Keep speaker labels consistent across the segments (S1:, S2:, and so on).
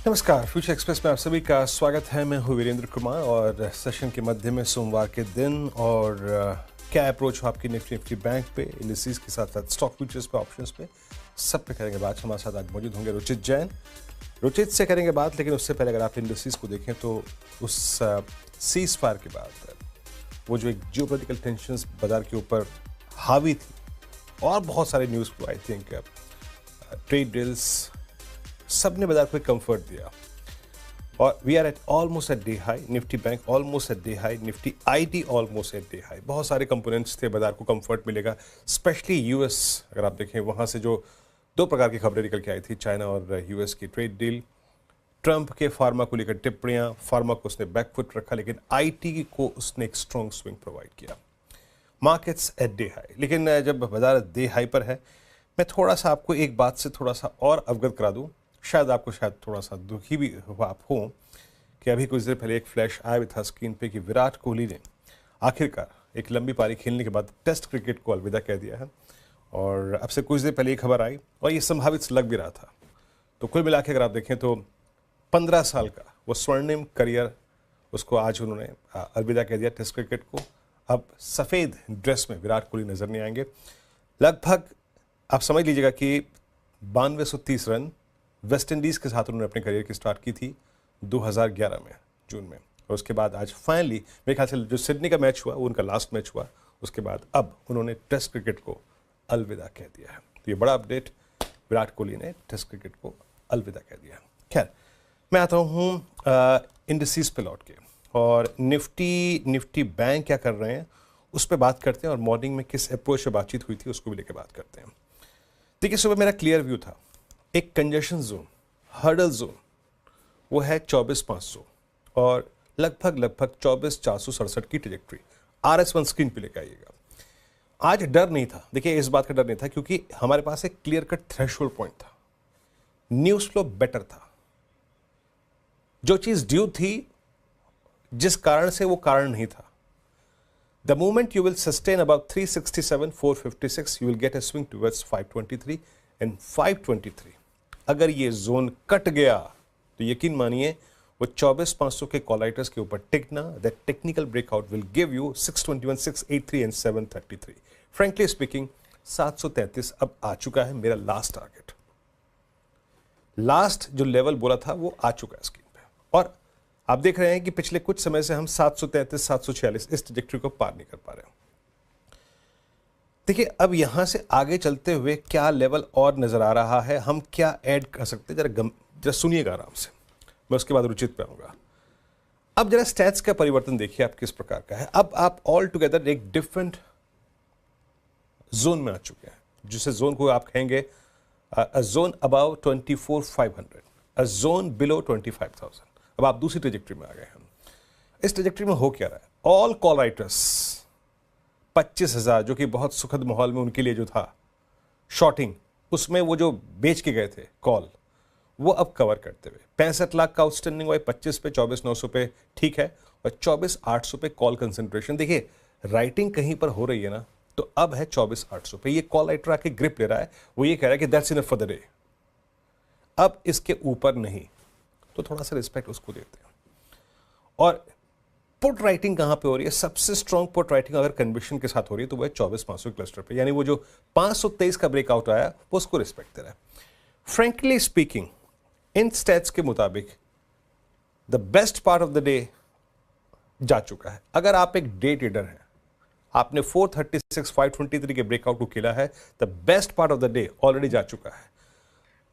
S1: नमस्कार, future express में आप सभी का स्वागत है। मैं हूँ वीरेंद्र कुमार और सेशन के मध्य में सोमवार के दिन और क्या अप्रोच हो आपकी निफ्टी बैंक पे, इंडिसेस के साथ साथ स्टॉक फ्यूचर्स पे, ऑप्शंस पे, सब पे करेंगे बात। हमारे साथ आज मौजूद होंगे रुचित जैन। रुचित से करेंगे बात, लेकिन उससे पहले अगर आप इंडिसेस को देखें तो उस सीज फायर के बाद वो जो एक जियोपॉलिटिकल टेंशंस बाजार के ऊपर हावी थी और बहुत सारे न्यूज़ को आई थिंक ट्रेड डील्स सब ने बाजार को एक कंफर्ट दिया और we are at almost at day high. Nifty bank almost at day high, Nifty IT almost at day high. बहुत सारे कंपोनेंट्स थे, बाजार को कंफर्ट मिलेगा। स्पेशली यूएस अगर आप देखें, वहां से जो दो प्रकार की खबरें निकल के आई थी, चाइना और यूएस की ट्रेड डील, ट्रंप के फार्मा को लेकर टिप्पणियां, फार्मा को उसने बैकफुट रखा, लेकिन आईटी को उसने एक स्ट्रॉन्ग स्विंग प्रोवाइड किया। मार्केट्स एट डे हाई, लेकिन जब बाजार डे हाई पर है, मैं थोड़ा सा आपको एक बात से थोड़ा सा और अवगत करा दूं। शायद आपको थोड़ा सा दुखी भी आप हो कि अभी कुछ देर पहले एक फ्लैश आया भी था स्क्रीन पे कि विराट कोहली ने आखिरकार एक लंबी पारी खेलने के बाद टेस्ट क्रिकेट को अलविदा कह दिया है। और अब से कुछ देर पहले ये खबर आई और ये संभावित लग भी रहा था। तो कुल मिला के अगर आप देखें तो 15 साल का वो स्वर्णिम करियर उसको आज उन्होंने अलविदा कह दिया टेस्ट क्रिकेट को। अब सफ़ेद ड्रेस में विराट कोहली नजर नहीं आएंगे। लगभग आप समझ लीजिएगा कि 9230 रन वेस्ट इंडीज़ के साथ उन्होंने अपने करियर की स्टार्ट की थी 2011 में, जून में। और उसके बाद आज फाइनली मेरे ख्याल से जो सिडनी का मैच हुआ वो उनका लास्ट मैच हुआ। उसके बाद अब उन्होंने टेस्ट क्रिकेट को अलविदा कह दिया है। तो ये बड़ा अपडेट, विराट कोहली ने टेस्ट क्रिकेट को अलविदा कह दिया। खैर, मैं आता हूँ इंडिसेस पे लौट के और निफ्टी बैंक क्या कर रहे हैं उस पर बात करते हैं और मॉर्निंग में किस अप्रोच से बातचीत हुई थी उसको भी लेकर बात करते हैं। देखिए, सुबह मेरा क्लियर व्यू था। एक कंजेशन जोन, हर्डल जोन, वो है 24,500 और लगभग 24,467 की ट्रैजेक्टरी। RS1 स्क्रीन पे लेकर आइएगा। आज डर नहीं था, देखिए इस बात का डर नहीं था क्योंकि हमारे पास एक क्लियर कट थ्रेशोल्ड पॉइंट था। न्यूज फ्लो बेटर था। जो चीज ड्यू थी, जिस कारण से वो कारण नहीं था। The moment you will sustain about 367, 456, you will get a swing towards 523 and 523. अगर ये जोन कट गया तो यकीन मानिए वो 24,500 के कॉलाइटर्स के ऊपर टिकना, that technical breakout will give you 621, 683 and 733। Frankly speaking 733 अब आ चुका है मेरा लास्ट टारगेट। लास्ट जो लेवल बोला था वो आ चुका है स्क्रीन पे और आप देख रहे हैं कि पिछले कुछ समय से हम 733, 746 इस ट्रैजेक्टरी को पार नहीं कर पा रहे हैं। देखिए, अब यहां से आगे चलते हुए क्या लेवल और नजर आ रहा है, हम क्या ऐड कर सकते हैं, जरा सुनिएगा आराम से। मैं उसके बाद रुचित पे आऊंगा। अब जरा स्टैट्स का परिवर्तन देखिए आप किस प्रकार का है। अब आप ऑल टुगेदर एक डिफरेंट जोन में आ चुके हैं, जिसे जोन को आप कहेंगे a zone above 24,500, a zone below 25,000। अब आप दूसरी ट्रैजेक्टरी में आ गए हैं। इस ट्रैजेक्टरी में हो क्या रहा है? ऑल कॉल राइटर्स 25,000, जो कि बहुत सुखद माहौल में उनके लिए जो था शॉर्टिंग, उसमें वो जो बेच के गए थे कॉल, वो अब कवर करते हुए 65 लाख का आउटस्टैंडिंग हुआ 25 पे, 24,900 पे ठीक है, और 24,800 पे कॉल कंसेंट्रेशन। देखिए, राइटिंग कहीं पर हो रही है ना, तो अब है 24,800 पे। ये कॉल राइटर आके ग्रिप ले रहा है, वो ये कह रहा है कि that's enough for the day, अब इसके ऊपर नहीं। तो थोड़ा सा रिस्पेक्ट उसको देते हैं। और पुट राइटिंग कहां पे हो रही है? सबसे स्ट्रॉन्ग पुट राइटिंग अगर कन्विक्शन के साथ हो रही है तो वो है 24,500 क्लस्टर पे, यानी वो जो 523 का ब्रेकआउट आया वो उसको रिस्पेक्ट दे रहा है। फ्रेंकली स्पीकिंग, इन स्टैट्स के मुताबिक the best part of the day जा चुका है। अगर आप एक डे ट्रेडर हैं, आपने 436, 523 के ब्रेकआउट को खेला है, the best part of the day already जा चुका है।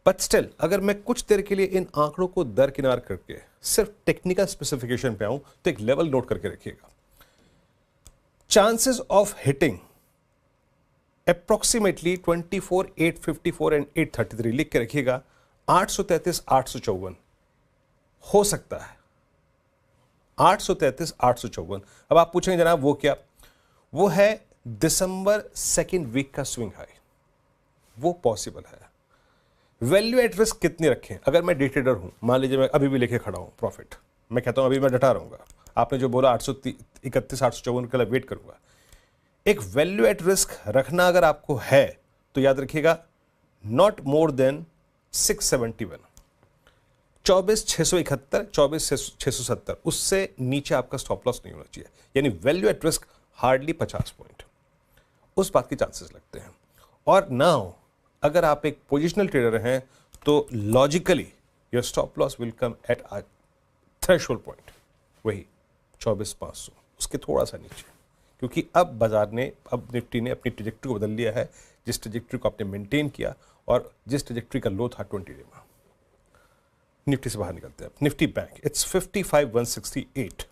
S1: बट स्टिल, अगर मैं कुछ देर के लिए इन आंकड़ों को दरकिनार करके सिर्फ टेक्निकल स्पेसिफिकेशन पे आऊं तो एक लेवल नोट करके रखिएगा। Chances of hitting approximately 24,854 and 833 लिख के रखिएगा। 833, 854 हो सकता है। 833, 854। अब आप पूछेंगे जनाब वो क्या? वो है दिसंबर सेकेंड वीक का स्विंग हाई, वो पॉसिबल है। वैल्यू एट रिस्क कितनी रखें? अगर मैं डे ट्रेडर हूं, मान लीजिए मैं अभी भी लेके खड़ा हूं प्रॉफिट, मैं कहता हूं अभी मैं डटा रहूंगा, आपने जो बोला 831, 854 के लिए वेट करूंगा, एक वैल्यू एट रिस्क रखना अगर आपको है तो याद रखिएगा नॉट मोर देन 671। 24,671, 24,670, उससे नीचे आपका स्टॉप लॉस नहीं होना चाहिए, यानी value at risk hardly 50 point, उस बात के चांसेस लगते हैं। और नाउ अगर आप एक पोजिशनल ट्रेडर हैं तो logically your stop loss will come at a threshold point, वही 24,500, उसके थोड़ा सा नीचे, क्योंकि अब बाजार ने, अब निफ्टी ने अपनी ट्रेजेक्ट्री को बदल लिया है, जिस ट्रेजेक्ट्री को आपने मेंटेन किया और जिस ट्रेजेक्ट्री का लो था 20 डे में। निफ्टी से बाहर निकलते हैं। Nifty bank it's 55,168।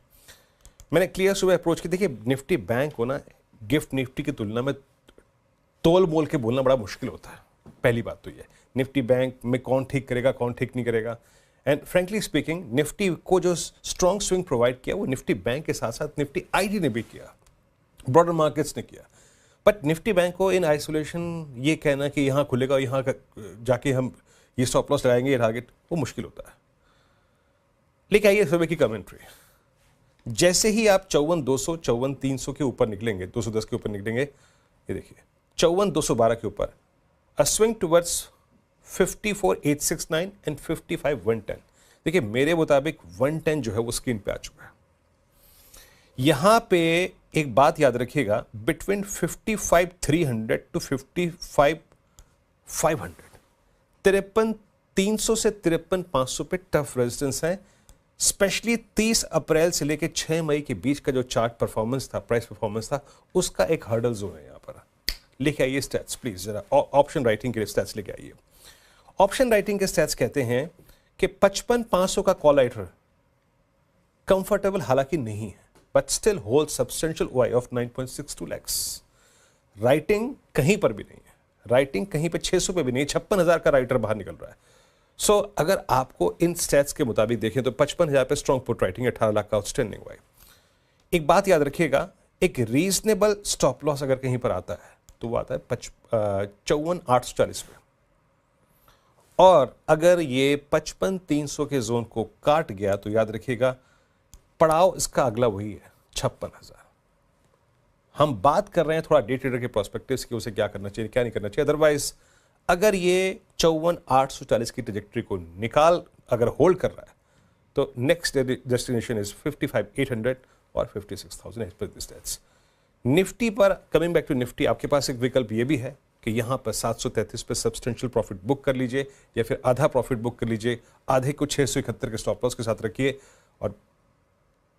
S1: मैंने क्लियर सुबह अप्रोच की। देखिए निफ्टी बैंक को ना गिफ्ट निफ्टी की तुलना में तोल मोल के बोलना बड़ा मुश्किल होता है। पहली बात तो ये, निफ्टी बैंक में कौन ठीक करेगा कौन ठीक नहीं करेगा। एंड फ्रेंकली स्पीकिंग निफ्टी को जो स्ट्रॉन्ग स्विंग प्रोवाइड किया वो निफ्टी बैंक के साथ साथ निफ्टी आईटी ने भी किया, ब्रॉडर मार्केट्स ने किया। बट निफ्टी बैंक को इन आइसोलेशन ये कहना कि यहाँ खुलेगा यहाँ जाके हम ये स्टॉप लॉस लगाएंगे ये टारगेट, वो मुश्किल होता है। लेकिन आइए सुबह की कमेंट्री। जैसे ही आप 54,200 54,300 के ऊपर निकलेंगे, 210 के ऊपर निकलेंगे, ये देखिए 54,212 के ऊपर, अ स्विंग टुवर्ड्स 54,869 एंड 55,110। देखिए मेरे मुताबिक 110 जो है वो स्क्रीन पे आ चुका है। यहां पे एक बात याद रखिएगा, बिटवीन 55,300 टू 55,500, 53,300 से 53,500 पे टफ रेजिस्टेंस है। स्पेशली 30 अप्रैल से लेकर 6 मई के बीच का जो चार्ट परफॉर्मेंस था, प्राइस परफॉर्मेंस था, उसका एक हर्डल जोन है। यहां पर लेके आइए स्टैट्स प्लीज, जरा ऑप्शन राइटिंग के लिए स्टैट्स लेके आइए। ऑप्शन राइटिंग के स्टैट्स कहते हैं कि 55,500 का कॉल राइटर कंफर्टेबल हालांकि नहीं है, but still hold substantial OI of 9.62 lakhs। Writing कहीं पर भी नहीं है, राइटिंग कहीं पे 600 पे भी नहीं, 56,000 का राइटर बाहर निकल रहा है। सो अगर आपको इन स्टैट्स के मुताबिक देखें तो 55,000 पे स्ट्रॉन्ग पुट राइटिंग, 18 लाख का आउटस्टैंडिंग ओआई। एक बात याद रखिएगा, एक रीजनेबल स्टॉप लॉस अगर कहीं पर आता है तो वो आता है 54,840 पे, और अगर ये 55,300 के जोन को काट गया तो याद रखिएगा पड़ाव इसका अगला वही है 56,000। हम बात कर रहे हैं थोड़ा डे ट्रेडर के प्रोस्पेक्टिव की, उसे क्या करना चाहिए क्या नहीं करना चाहिए। अदरवाइज अगर ये 54,840 की ट्रेजेक्ट्री को निकाल अगर होल्ड कर रहा है तो नेक्स्ट डेस्टिनेशन इज 55,800 और 56,000 as per this stats. Nifty पर कमिंग बैक टू निफ्टी, आपके पास एक विकल्प ये भी है कि यहां पर 733 पे सब्सटेंशियल प्रॉफिट बुक कर लीजिए या फिर आधा प्रॉफिट बुक कर लीजिए, आधे को 671 के स्टॉप लॉस के साथ रखिए और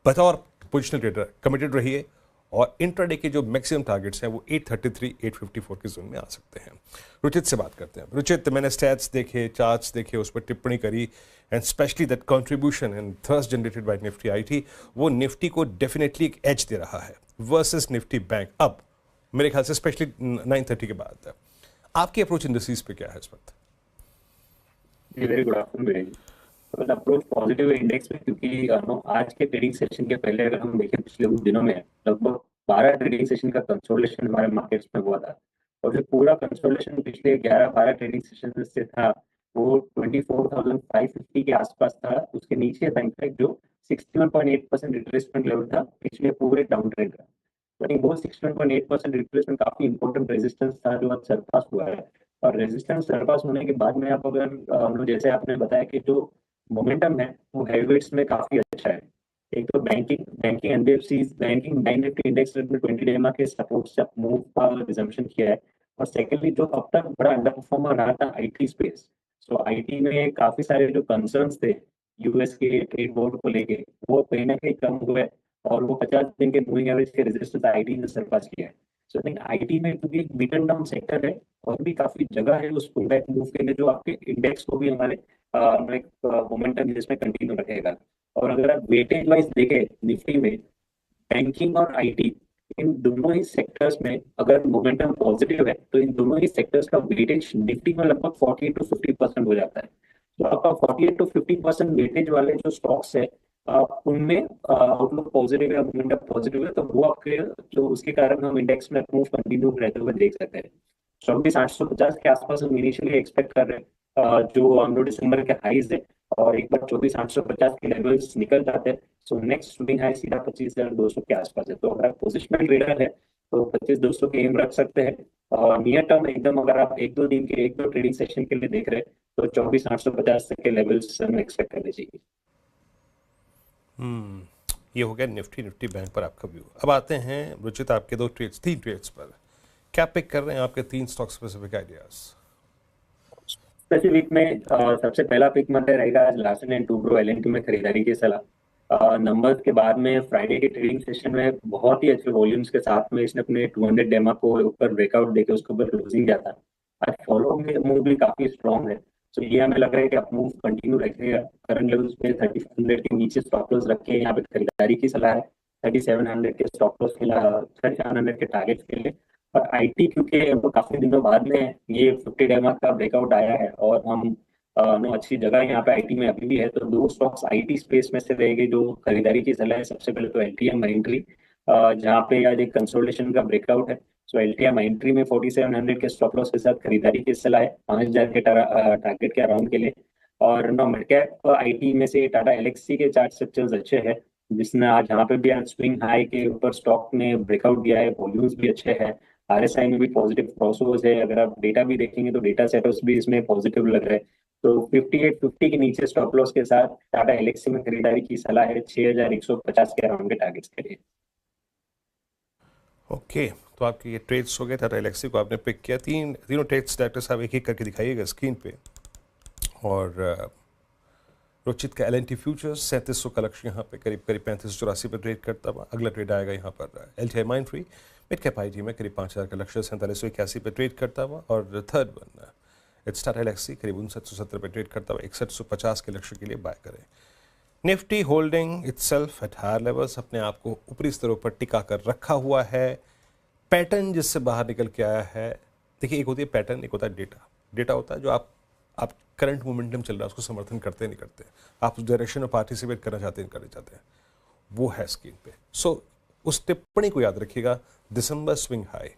S1: बतौर पोजिशनल ट्रेडर कमिटेड रहिए, और इंट्राडे के जो मैक्सिमम टारगेट्स हैं वो 833 854 के जोन में आ सकते हैं। रुचित से बात करते हैं। रुचित, मैंने स्टैट्स देखे, चार्ट्स देखे, उस पर टिप्पणी करी, and specially that contribution and thrust generated by Nifty IT, वो निफ्टी को डेफिनेटली एक एज दे रहा है वर्सेस निफ्टी बैंक। अब मेरे ख्याल से स्पेशली 9:30 के बाद आपकी अप्रोच इंडस्ट्रीज पे क्या है इस वक्त?
S2: Very good afternoon. Approach positive है इंडेक्स में, क्योंकि आज के ट्रेडिंग सेशन के पहले अगर हम देखें पिछले कुछ दिनों में लगभग 12 ट्रेडिंग सेशन का कंसोलिडेशन हमारे मार्केट्स में हुआ था, और जो पूरा कंसोलिडेशन पिछले 11-12 ट्रेडिंग सेशन से था वो 24,550 के आसपास था। उसके नीचे था इनफैक्ट जो 61.8% रिट्रेसमेंट लेवल था पिछले पूरे डाउन ट्रेंड का। वो 61.8% रिट्रेसमेंट काफी इंपॉर्टेंट रेजिस्टेंस था जो आज सरपास हुआ है, और रेजिस्टेंस सरपास होने के बाद में आप अगर जैसे आपने बताया कि जो मोमेंटम है वो हेवीवेट्स में काफी अच्छा है। एक तो banking NBFCs banking bank Nifty index में 20 डे के सपोर्ट से मूव का रिजम्पशन किया है, और सेकेंडली जो अब तक बड़ा अंडर परफॉर्मर रहा था आईटी स्पेस। सो आईटी में काफी सारे जो कंसर्न्स थे यूएस के ट्रेड वॉर को लेके वो कहीं ना कहीं कम हुए, और वो 50 दिन के मूविंग एवरेज के रेजिस्टेंस आईटी ने सरपास किया है। सो आई थिंक आईटी में क्योंकि एक बीटन डाउन सेक्टर है और भी काफी जगह है उस पुल बैक मूव के लिए, जो आपके इंडेक्स को भी हमारे मोमेंटम जिसमें कंटिन्यू रखेगा। और अगर आप वेटेज वाइज देखें निफ्टी में बैंकिंग और आईटी इन दोनों ही सेक्टर्स में अगर मोमेंटम पॉजिटिव है तो इन दोनों ही सेक्टर्स का वेटेज निफ्टी में लगभग 48 to 50% हो जाता है। तो आपका 48 to 50% वेटेज वाले जो स्टॉक्स है उनमें आउटलुक पॉजिटिव है, मोमेंटम पॉजिटिव है, तो वो आपके जो उसके कारण हम इंडेक्स में मूव कंटिन्यू रहते हुए देख सकते हैं। 24,850 के आसपास हम इनिशियली एक्सपेक्ट कर रहे हैं जो हम लोग दिसंबर के हाईज है, और एक बार 24,850 के लेवल्स निकल जाते हैं सो नेक्स्ट स्विंग हाई सीधा 25,200 के आसपास है। तो अगर आप पोजिशनल ट्रेडर है तो 25,200 के एम रख सकते हैं। और नियर टर्म एकदम अगर आप एक दो ट्रेडिंग सेशन के लिए देख रहे हैं तो 24,850 तक के लेवल्स हमें एक्सपेक्ट करने चाहिए।
S1: ये हो गया निफ्टी बैंक पर आपका व्यू। अब आते हैं रुचित आपके तीन ट्रेड्स पर। क्या पिक कर रहे हैं आपके 3 स्टॉक स्पेसिफिक आइडियाज?
S2: स्पेसिफिक में सबसे पहला पिक मतलब रहेगा आज लार्सन एंड टुब्रो एलएनटी में खरीदारी की सलाह। नंबर्स के बाद में फ्राइडे के ट्रेडिंग सेशन में बहुत ही अच्छे वॉल्यूम्स के साथ में इसने अपने 200 डेमा को ऊपर ब्रेकआउट देके उसके ऊपर क्लोजिंग किया था। आज फॉलो मूव भी काफी स्ट्रॉन्ग है, तो ये हमें लग रहा है कि अप मूव कंटिन्यू रखेगा। करंट लेवल्स पे 3500 के नीचे स्टॉप लॉस रखे यहाँ पे खरीदारी की सलाह है। 3700 के स्टॉप लॉस के लिए, 3700 के टारगेट के लिए। और आईटी क्योंकि काफी दिनों बाद में ये 50 डेमा का ब्रेकआउट आया है और हम नो अच्छी जगह यहाँ पे आईटी में अभी भी है, तो 2 स्टॉक्स आईटी स्पेस में से रहेंगे जो खरीदारी की सलाह है। सबसे पहले तो एलटीएम माइंट्री, जहाँ पे आज एक कंसोलिडेशन का ब्रेकआउट है। सो एलटीएम माइंट्री में 4700 के स्टॉप लॉस के साथ खरीदारी की सलाह है 5000 के टारगेट के अराउंड के लिए। और नो मिड कैप आईटी में से टाटा एलेक्सी के चार्ट स्ट्रक्चर्स अच्छे हैं, जिसने आज यहाँ पे भी आज स्विंग हाई के ऊपर स्टॉक ने ब्रेकआउट दिया है, वॉल्यूम्स भी अच्छे हैं, आरएसआई में भी पॉजिटिव क्रॉसओवर्स है। अगर आप डेटा भी देखेंगे तो डेटा सेटअप्स भी इसमें पॉजिटिव लग रहे हैं। तो 5850 के नीचे स्टॉप लॉस के साथ टाटा एलेक्सी में खरीदारी की सलाह है 6150 के अराउंड के टारगेट्स के लिए।
S1: ओके, तो आपके ये ट्रेड्स हो गए। टाटा एलेक्सी को आपने पिक किया। तीनों ट्रेड्स डायरेक्टर साहब एक एक करके दिखाइएगा स्क्रीन पे। और रुचित का एलएनटी फ्यूचर्स 3700 का लक्ष्य यहाँ पे करीब 3584 पर ट्रेड करता हुआ। अगला ट्रेड आएगा यहाँ पर एलटीआई माइंट्री मिड कैप आईटी में करीब 5000 का लक्ष्य 4781 पर ट्रेड करता हुआ। और third one it's Tata Elxsi करीब 5970 पर ट्रेड करता हुआ 6150 के लक्ष्य के लिए बाय करें। Nifty holding itself at higher levels, अपने आप को ऊपरी स्तरों पर टिका कर रखा हुआ है। पैटर्न जिससे बाहर निकल के आया है, देखिए एक होती है पैटर्न, एक होता है डेटा। डेटा होता है जो आप करंट मोमेंटम चल रहा है उसको समर्थन करते नहीं करते, आप उस डायरेक्शन में पार्टिसिपेट करना चाहते हैं करना चाहते हैं, वो है स्क्रीन पे। सो उस टिप्पणी को याद रखिएगा। दिसंबर swing high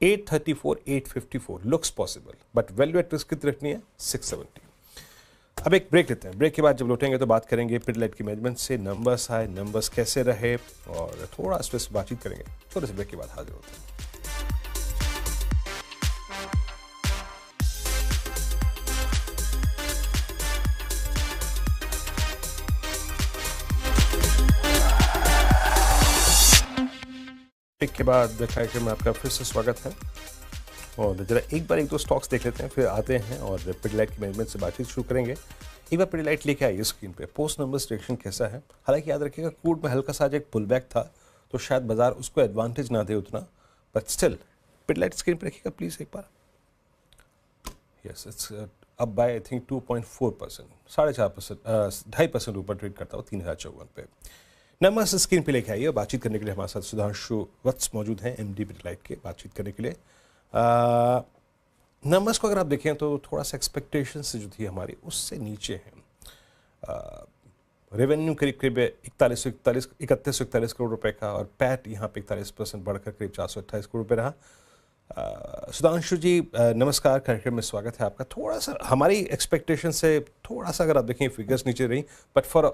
S1: 834 854 looks possible, but value at risk कितनी रखनी है 670। अब एक ब्रेक लेते हैं। ब्रेक के बाद जब लौटेंगे तो बात करेंगे पिडिलाइट की मैनेजमेंट से, नंबर्स आए, नंबर्स कैसे रहे, और थोड़ा इस पर बातचीत करेंगे। थोड़े से ब्रेक के बाद हाजिर होते हैं। ब्रेक के बाद कार्यक्रम में आपका फिर से स्वागत है। और जरा एक दो स्टॉक्स देख लेते हैं, फिर आते हैं और पिडिलाइट की मैनेजमेंट से बातचीत शुरू करेंगे। एक बार पिडिलाइट लेके आइए स्क्रीन पे। पोस्ट नंबर्स डायरेक्शन कैसा है? हालांकि याद रखिएगा क्रूड में हल्का सा एक पुल बैक था, तो शायद बाजार उसको एडवांटेज ना दे उतना, बट स्टिल पिडिलाइट स्क्रीन पे रखिएगा प्लीज एक बार। यस, इट्स अब बाय आई थिंक 2.4%, 4.5%, 2.5% ऊपर ट्रेड करता हो 3054 पे। नंबर्स स्क्रीन पे लेके आइए। बातचीत करने के लिए हमारे साथ सुधांशु वत्स मौजूद हैं, एमडी पिडिलाइट के, बातचीत करने के लिए। नंबर्स को अगर आप देखें तो थोड़ा सा एक्सपेक्टेशन से जो थी हमारी उससे नीचे हैं। रेवेन्यू करीब 3141 करोड़ रुपए का, और पैट यहाँ पे 41% बढ़कर करीब 428 करोड़ रुपए रहा। सुधांशु जी नमस्कार, कार्यक्रम में स्वागत है आपका। थोड़ा सा हमारी एक्सपेक्टेशन से थोड़ा सा अगर आप देखें फिगर्स नीचे रही, बट फॉर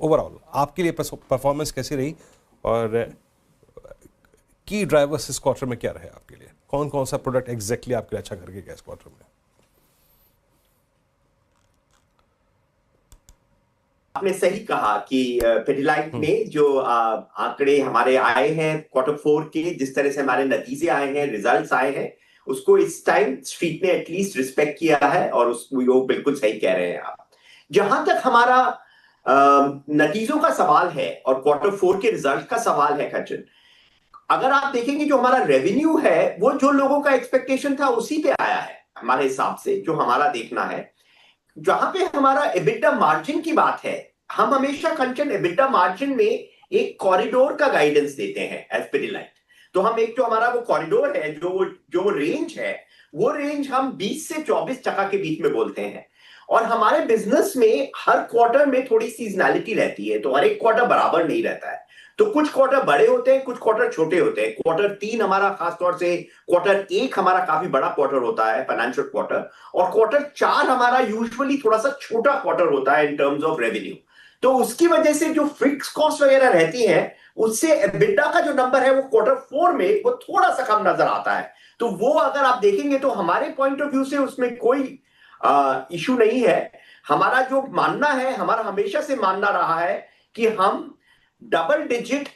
S1: ओवरऑल आपके लिए परफॉर्मेंस कैसी रही, और की ड्राइवर्स इस क्वार्टर में क्या रहे आपके लिए? कौन कौन सा प्रोडक्ट एग्जैक्टली आपके लिए अच्छा करके गया इस क्वार्टर में?
S3: आपने सही कहा कि पिडिलाइट में जो आंकड़े हमारे आए हैं क्वार्टर 4 के, जिस तरह से हमारे नतीजे आए हैं, रिजल्ट्स आए हैं, उसको इस टाइम स्ट्रीट ने एटलीस्ट रिस्पेक्ट किया है, और वो बिल्कुल सही कह रहे हैं आप। जहां तक हमारा नतीजों का सवाल है और क्वार्टर 4 के रिजल्ट का सवाल है खच्चन, अगर आप देखेंगे जो हमारा रेवेन्यू है वो जो लोगों का एक्सपेक्टेशन था उसी पे आया है हमारे हिसाब से, जो हमारा देखना है। जहां पे हमारा एबिटा मार्जिन की बात है, हम हमेशा कंचन एबिटा मार्जिन में एक कॉरिडोर का गाइडेंस देते हैं एज पिडिलाइट। तो हम एक जो हमारा वो कॉरिडोर है, जो रेंज है, वो रेंज हम 20 से 24% के बीच में बोलते हैं। और हमारे बिजनेस में हर क्वार्टर में थोड़ी सीजनैलिटी रहती है, तो हर एक क्वार्टर बराबर नहीं रहता है। तो कुछ क्वार्टर बड़े होते हैं, कुछ क्वार्टर छोटे होते हैं। क्वार्टर 3 हमारा खासतौर से, क्वार्टर 1 हमारा काफी बड़ा क्वार्टर होता है, फाइनेंशियल क्वार्टर, और क्वार्टर 4 हमारा यूजुअली थोड़ा सा छोटा क्वार्टर होता है इन टर्म्स ऑफ रेवेन्यू। तो उसकी वजह से जो फिक्स कॉस्ट वगैरह रहती है, उससे एबिटा का जो नंबर है वो क्वार्टर 4 में वो थोड़ा सा कम नजर आता है। तो वो अगर आप देखेंगे तो हमारे पॉइंट ऑफ व्यू से उसमें कोई इशू नहीं है। हमारा जो मानना है, हमारा हमेशा से मानना रहा है कि हम double digit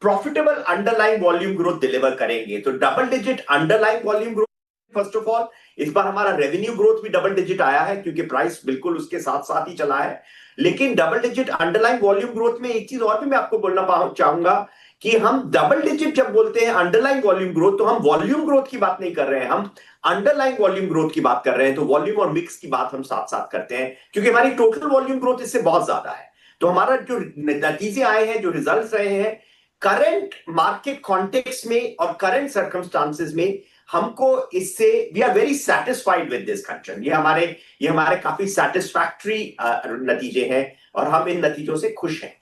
S3: profitable underline volume growth deliver करेंगे। तो double digit underline volume growth, first of all इस बार हमारा रेवेन्यू ग्रोथ भी डबल डिजिट आया है क्योंकि प्राइस बिल्कुल उसके साथ साथ ही चला है। लेकिन double digit underline volume growth में एक चीज और भी मैं आपको बोलना चाहूंगा कि हम डबल डिजिट जब बोलते हैं अंडरलाइन वॉल्यूम ग्रोथ, तो हम वॉल्यूम ग्रोथ की बात नहीं कर रहे हैं, हम अंडरलाइन वॉल्यूम ग्रोथ की बात कर रहे हैं। तो वॉल्यूम और मिक्स की बात हम साथ साथ करते हैं क्योंकि हमारी टोटल वॉल्यूम ग्रोथ इससे बहुत ज्यादा है। तो हमारा जो नतीजे आए हैं, जो रिजल्ट्स रहे हैं, करंट मार्केट कॉन्टेक्स्ट में और करंट सर्कमस्टांसेस में, हमको इससे we are very satisfied with this कंचन। ये हमारे काफी सेटिस्फैक्टरी नतीजे हैं और हम इन नतीजों से खुश हैं।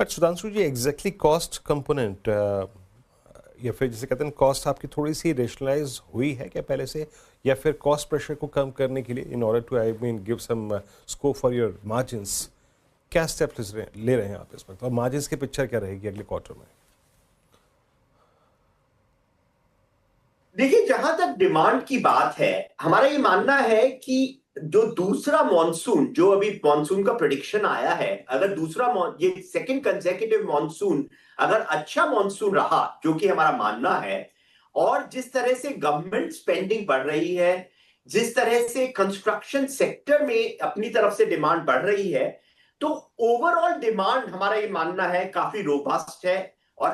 S1: But Sudhanshu ji, exactly cost component या फिर जिसे कहते हैं कॉस्ट आपकी थोड़ी सी रेशनलाइज हुई है क्या पहले से, या फिर कॉस्ट प्रेशर को कम करने के लिए in order to I mean give some scope for your margins, क्या स्टेप्स ले रहे हैं आप इस वक्त, और मार्जिन्स की पिक्चर क्या रहेगी अगले क्वार्टर में?
S3: देखिए, जहां तक डिमांड की बात है, हमारा ये मानना है कि जो दूसरा मॉनसून, जो अभी मॉनसून का प्रेडिक्शन आया है, अगर ये सेकंड कंसेक्यूटिव मॉनसून अगर अच्छा मॉनसून रहा, जो कि हमारा मानना है, और जिस तरह से गवर्नमेंट स्पेंडिंग बढ़ रही है, जिस तरह से कंस्ट्रक्शन सेक्टर में अपनी तरफ से डिमांड बढ़ रही है, तो ओवरऑल डिमांड हमारा ये मानना है काफी रोबस्ट है। और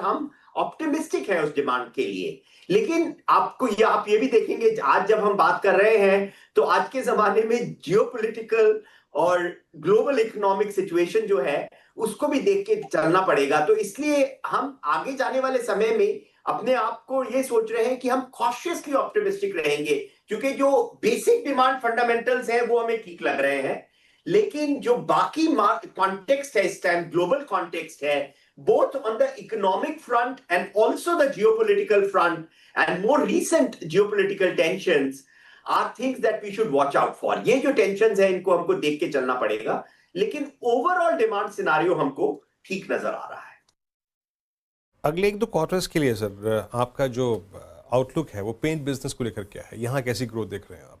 S3: हम ऑप्टिमिस्टिक है उस डिमांड के लिए। लेकिन आप ये भी देखेंगे, आज जब हम बात कर रहे हैं, तो आज के जमाने में जियोपॉलिटिकल और ग्लोबल इकोनॉमिक सिचुएशन जो है, उसको भी देख के चलना पड़ेगा। तो इसलिए हम आगे जाने वाले समय में अपने आप को ये सोच रहे हैं कि हम कॉशियसली ऑप्टिमिस्टिक रहेंगे, क्योंकि जो बेसिक डिमांड फंडामेंटल्स हैं वो हमें ठीक लग रहे हैं। लेकिन जो बाकी कॉन्टेक्स्ट है इस टाइम, ग्लोबल कॉन्टेक्स्ट है, both on the economic front and also the geopolitical front, and more recent geopolitical tensions are things that we should watch out for. ये जो tensions है, इनको हमको देख के चलना पड़ेगा, लेकिन overall demand scenario हमको ठीक नजर आ रहा है।
S1: अगले 1-2 क्वार्टर्स के लिए सर, आपका जो आउटलुक है वो पेंट बिजनेस को लेकर क्या है, यहाँ कैसी ग्रोथ देख रहे हैं आप?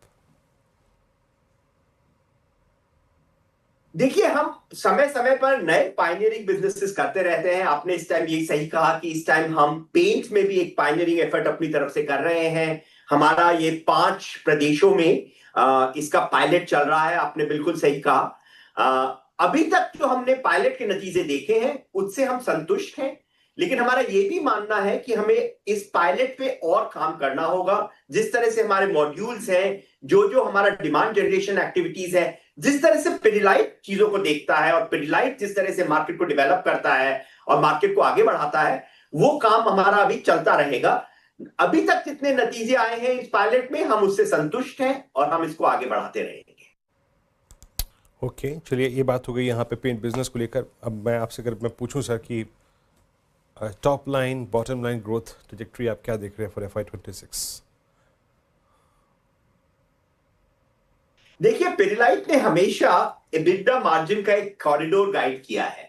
S3: देखिए, हम समय समय पर नए पायनियरिंग बिजनेसेस करते रहते हैं। आपने इस टाइम यही सही कहा कि इस टाइम हम पेंट में भी एक पायनियरिंग एफर्ट अपनी तरफ से कर रहे हैं। हमारा ये 5 प्रदेशों में इसका पायलट चल रहा है। आपने बिल्कुल सही कहा। अभी तक जो हमने पायलट के नतीजे देखे हैं, उससे हम संतुष्ट हैं, लेकिन हमारा ये भी मानना है कि हमें इस पायलट पे और काम करना होगा। जिस तरह से हमारे मॉड्यूल्स हैं, जो हमारा डिमांड जनरेशन एक्टिविटीज है, जिस तरह से पिडिलाइट चीजों को देखता है, और पिडिलाइट जिस तरह से मार्केट को डेवलप करता है और मार्केट को आगे बढ़ाता है, वो काम हमारा अभी चलता रहेगा। अभी तक जितने नतीजे आए हैं इस पायलट में, हम उससे संतुष्ट हैं और हम इसको आगे बढ़ाते रहेंगे।
S1: ओके, चलिए, ये बात हो गई यहाँ पे पेंट बिजनेस को लेकर। अब मैं आपसे अगर मैं पूछूं सर कि top line bottom line growth trajectory आप क्या देख रहे हैं फॉर FY26?
S3: देखिए, पिडिलाइट ने हमेशा एबिडा मार्जिन का एक कॉरिडोर गाइड किया है।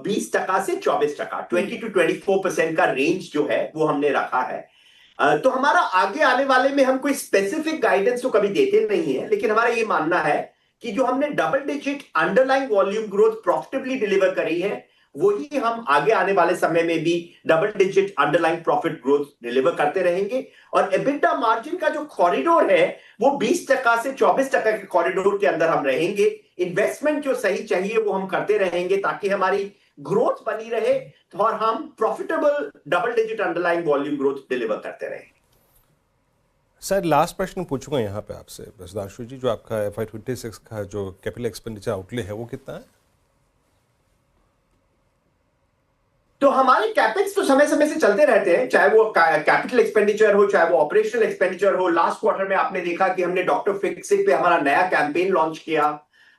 S3: 20% से 24%, 20 to 24% का रेंज जो है वो हमने रखा है। तो हमारा आगे आने वाले में हम कोई स्पेसिफिक गाइडेंस तो कभी देते नहीं है, लेकिन हमारा ये मानना है कि जो हमने double digit underline volume growth profitably deliver करी है, वही हम आगे आने वाले समय में भी double digit underline profit growth deliver करते रहेंगे। और एबिडा मार्जिन का जो कॉरिडोर है, वो 20% से 24% के कॉरिडोर के अंदर हम रहेंगे। इन्वेस्टमेंट जो सही चाहिए वो हम करते रहेंगे, ताकि हमारी ग्रोथ बनी रहे और हम profitable double digit underline volume growth deliver करते रहेंगे।
S1: सर, लास्ट प्रश्न पूछूंगा यहाँ पे आपसे सुधांशु जी, जो आपका FY26 का जो कैपिटल एक्सपेंडिचर आउटले है वो कितना है?
S3: तो हमारे कैपेक्स तो समय समय से चलते रहते हैं, चाहे वो कैपिटल एक्सपेंडिचर हो, चाहे वो ऑपरेशनल एक्सपेंडिचर हो। लास्ट क्वार्टर में आपने देखा कि हमने डॉक्टर फिक्सिट पे हमारा नया कैंपेन लॉन्च किया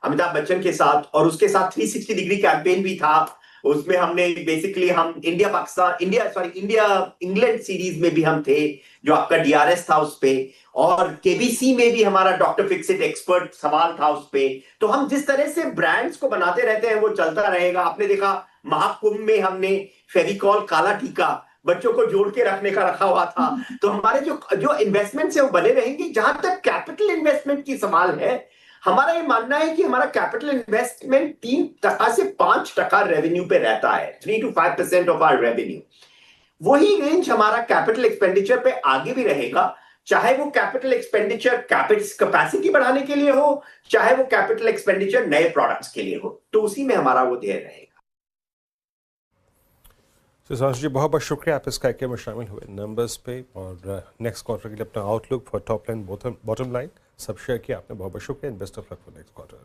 S3: अमिताभ बच्चन के साथ, और उसके साथ 360 डिग्री कैंपेन भी था। उसमें हमने बेसिकली हम इंडिया इंग्लैंड सीरीज में भी हम थे, जो आपका DRS था उस पे, और KBC में भी हमारा डॉक्टर फिक्सिट एक्सपर्ट सवाल था उस पे। तो हम जिस तरह से ब्रांड्स को बनाते रहते हैं वो चलता रहेगा। आपने देखा महाकुंभ में हमने फेविकॉल काला टीका बच्चों को जोड़ के रखने का रखा हुआ था। तो हमारे जो जो इन्वेस्टमेंट्स है वो बने रहेंगे। जहां तक कैपिटल इन्वेस्टमेंट की सवाल है, हमारा ये मानना है कि हमारा कैपिटल इन्वेस्टमेंट 3% से 5% रेवेन्यू पे रहता है, 3 to 5% ऑफ आवर रेवेन्यू। वही रेंज हमारा कैपिटल एक्सपेंडिचर पे आगे भी रहेगा, चाहे वो कैपिटल एक्सपेंडिचर कैपेसिटी बढ़ाने के लिए हो, चाहे वो कैपिटल एक्सपेंडिचर नए प्रोडक्ट्स के लिए हो, तो उसी में हमारा वो ध्येय रहेगा।
S1: सुशांत जी, बहुत बहुत शुक्रिया आप इस कार्यक्रम में शामिल हुए, नंबर्स पे और नेक्स्ट क्वार्टर के लिए अपना outlook for top line bottom line सब शेयर किया आपने। बहुत बहुत शुक्रिया and best of luck for next quarter.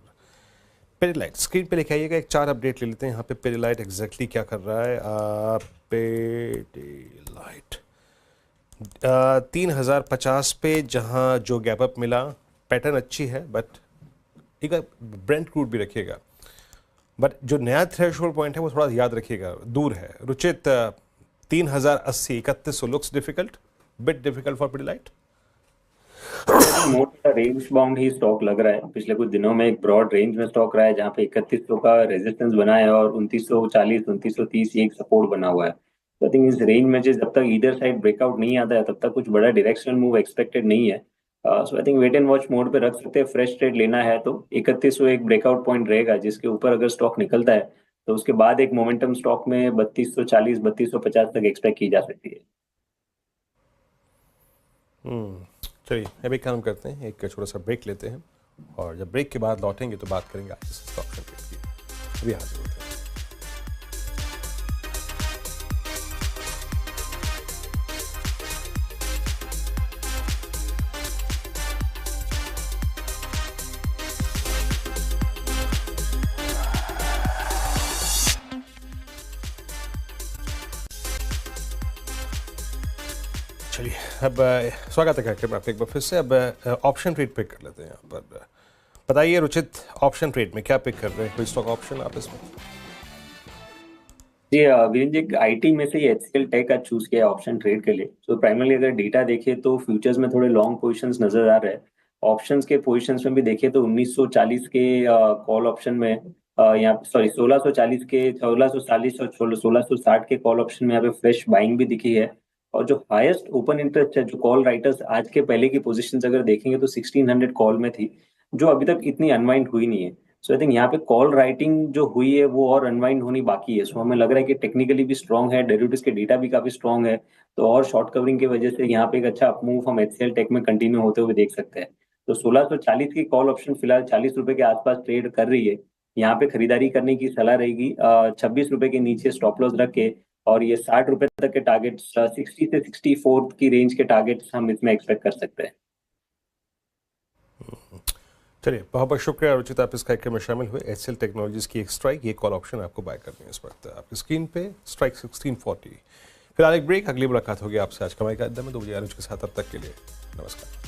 S1: Pidilite screen पे लेके आइएगा, एक 4 अपडेट ले लेते हैं यहाँ पे। पेडिलाइट एग्जैक्टली क्या कर रहा है? पेडिलाइट 3050 पे जहाँ जो गैप अप मिला, पैटर्न अच्छी है बट एक ब्रेंट क्रूड भी रखिएगा, बट जो नया थ्रेशोल्ड पॉइंट है वो थोड़ा याद रखिएगा, दूर है। Ruchit 3080 3100 looks difficult, bit difficult for Pidilite.
S2: Mode का रेंज बाउंड ही स्टॉक लग रहा है। पिछले कुछ दिनों में एक ब्रॉड रेंज में स्टॉक रहा है जहां पे 3100 का रेजिस्टेंस बना है और 2940 2930 एक सपोर्ट बना हुआ है। तो आई थिंक इस रेंज में जब तक ईदर साइड ब्रेकआउट नहीं आता है तब तक कुछ बड़ा डायरेक्शनल मूव एक्सपेक्टेड नहीं है। So I think wait and watch mode पे रख सकते हैं। फ्रेश ट्रेड लेना है तो 3100 एक ब्रेकआउट पॉइंट रहेगा, जिसके ऊपर अगर स्टॉक निकलता है तो उसके बाद एक मोमेंटम स्टॉक में 3240 3250 तक एक्सपेक्ट की जा सकती है।
S1: चलिए अभी काम करते हैं, एक छोटा सा ब्रेक लेते हैं और जब ब्रेक के बाद लौटेंगे तो बात करेंगे आज स्टॉक मार्केट की। अभी हाजिर होते हैं। चलिए अब स्वागत है कार्यक्रम आपका एक बार फिर से। अब ऑप्शन ट्रेड पिक कर लेते हैं यहाँ पर। बताइए रुचित, ऑप्शन ट्रेड में क्या पिक कर रहे हैं? कोई स्टॉक ऑप्शन आप इसमें?
S2: जी वीरेंद्र जी, आईटी में से एचसीएल टेक आज चूज किया ऑप्शन ट्रेड के लिए। तो प्राइमरली अगर डेटा देखें तो फ्यूचर्स में थोड़े लॉन्ग पोजीशंस नजर आ रहे हैं। ऑप्शंस के पोजीशंस में भी देखें तो 1940 के कॉल ऑप्शन में यहाँ सॉरी 1640 के 1640 और 1660 के कॉल ऑप्शन में यहाँ पे फ्रेश बाइंग भी दिखी है। और जो हाईएस्ट ओपन इंटरेस्ट है, जो कॉल राइटर्स आज के पहले की पोजीशंस अगर देखेंगे तो 1600 कॉल में थी, जो अभी तक इतनी अनवाइंड हुई नहीं है। सो आई थिंक यहाँ पे कॉल राइटिंग जो हुई है वो और अनवाइंड होनी बाकी है। सो हमें लग रहा है कि टेक्निकली भी स्ट्रांग है, डेरिवेटिव्स के डेटा भी काफी स्ट्रांग है, तो और शॉर्ट कवरिंग की वजह से यहाँ पे एक अच्छा अपमूव हम एचसीएल टेक में कंटिन्यू होते हुए देख सकते हैं। तो 1640 की कॉल ऑप्शन फिलहाल 40 रुपए के आसपास ट्रेड कर रही है। यहाँ पे खरीदारी करने की सलाह रहेगी 26 रुपए के नीचे स्टॉप लॉस रख के, और ये 60 रुपए तक के टारगेट 60 से 64 की रेंज के टारगेट्स हम इसमें एक्सपेक्ट कर सकते हैं।
S1: चलिए बहुत बहुत शुक्रिया रुचित, आप इस कार्यक्रम में शामिल हुए। एचसीएल टेक्नोलॉजीज की एक स्ट्राइक, ये कॉल ऑप्शन आपको बाय करनी है इस वक्त आपकी स्क्रीन पे, स्ट्राइक 1640। फिलहाल एक ब्रेक, अगली मुलाकात होगी आपसे आज कमाई का अड्डा में 2 बजे के साथ। अब तक के लिए नमस्कार।